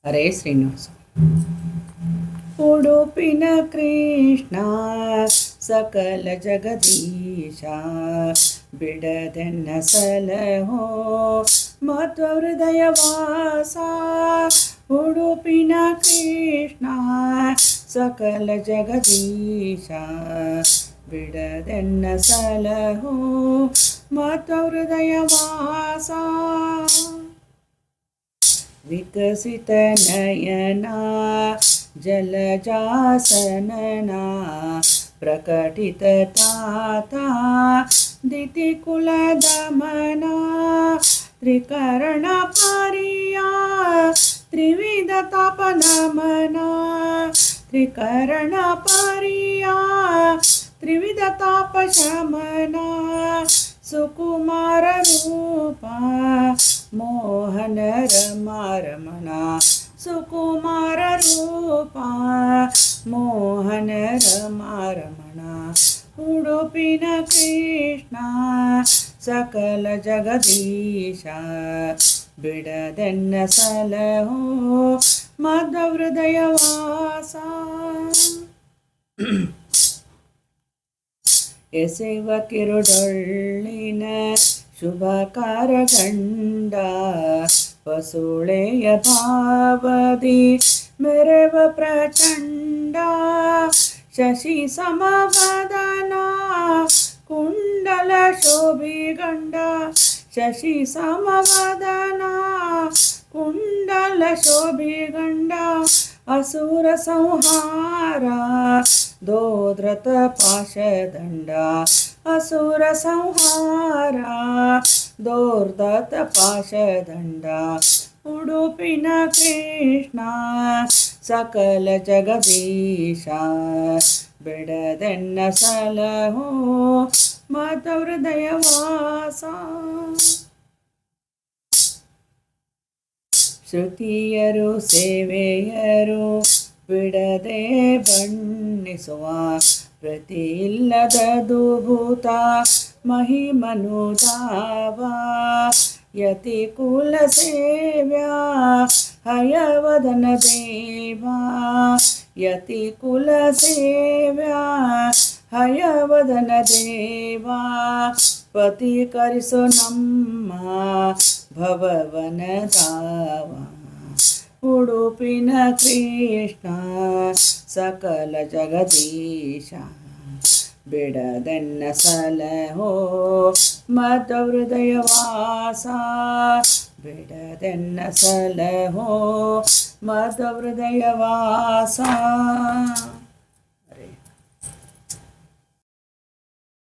ಹರೇ ಶ್ರೀನಿವಾಸ. ಉಡುಪಿನ ಕೃಷ್ಣ ಸಕಲ ಜಗದೀಶ, ಬಿಡದೆನ್ನ ಸಲಹೋ ಮಧ್ವ ಹೃದಯ ವಾಸ. ಉಡುಪಿನ ಕೃಷ್ಣ ಸಕಲ ಜಗದೀಶ, ಬಿಡದೆನ್ನ ಸಲಹೋ ಮಧ್ವ ಹೃದಯ ವಾಸ. ವಿಕಸಿತ ನಯನ ಜಲಜಾಸನನ, ಪ್ರಕಟಿತ ತಾತ ದಿತಿಕುಲ ದಮನ. ತ್ರಿಕರಣ ಪರಿಯ ತ್ರಿವಿಧ ತಾಪ ನಮನ, ತ್ರಿಕರಣ ಪರಿಯ ತ್ರಿವಿಧ ತಾಪ ಶಮನ. ಸುಕುಮಾರ ರೂಪ ಮೋಹನ ರಮಣ, ಸುಕುಮಾರ ರೂಪ ಮೋಹನ ರಮಣ. ಉಡುಪಿನ ಕೃಷ್ಣ ಸಕಲ ಜಗದೀಶ, ಬಿಡದೆನ್ನ ಸಲಹೋ ಮಧ್ವ ಹೃದಯ ವಾಸ. ಎಸೆವ ಕಿರುಡೊಳ್ಳಿನ ಶುಭಕಾರ ಗಂಡ, ವಸುಳೆಯ ಭಾವದಿ ಮೆರವ ಪ್ರಚಂಡ. ಶಶಿ ಸಮವದನ ಕುಂಡಲ ಶೋಭಿಗಂಡ, ಶಶಿ ಸಮವದನ ಕುಂಡಲ ಶೋಭಿಗಂಡ. ಅಸುರ ಸಂಹಾರ ದೋದ್ರತ ಪಾಶದಂಡ, ಅಸುರ ಸಂಹಾರ ದೋರ್ಧತ ಪಾಶದಂಡ. ಉಡುಪಿನ ಕೃಷ್ಣ ಸಕಲ ಜಗದೀಶ, ಬಿಡದೆನ್ನ ಸಲಹೋ ಮಧ್ವ ಹೃದಯ ವಾಸ. ಶ್ರುತಿಯರು ಸೇವೆಯರು ಬಿಡದೆ ಬಣ್ಣಿಸುವ, ಪ್ರತಿ ಇಲ್ಲದದು ಭೂತ ಮಹಿಮನುದಾವ. ಯತಿ ಕುಲ ಸೇವ್ಯ ಹಯವದನ ದೇವ, ಯತಿ ಕುಲ ಸೇವ್ಯ ಹಯವದನ ದೇವ. ಪತೀಕರಿಸೋ ನಮ್ಮ ಭವವನ ದಾವ. ಉಡುಪಿನ ಕೃಷ್ಣ ಸಕಲ ಜಗದೀಶ, ಬಿಡದೆನ್ನ ಸಲಹೋ ಮಧ್ವ ಹೃದಯ ವಾಸ. ಬಿಡದೆನ್ನ ಸಲಹೋ ಮಧ್ವ ಹೃದಯ ವಾಸ.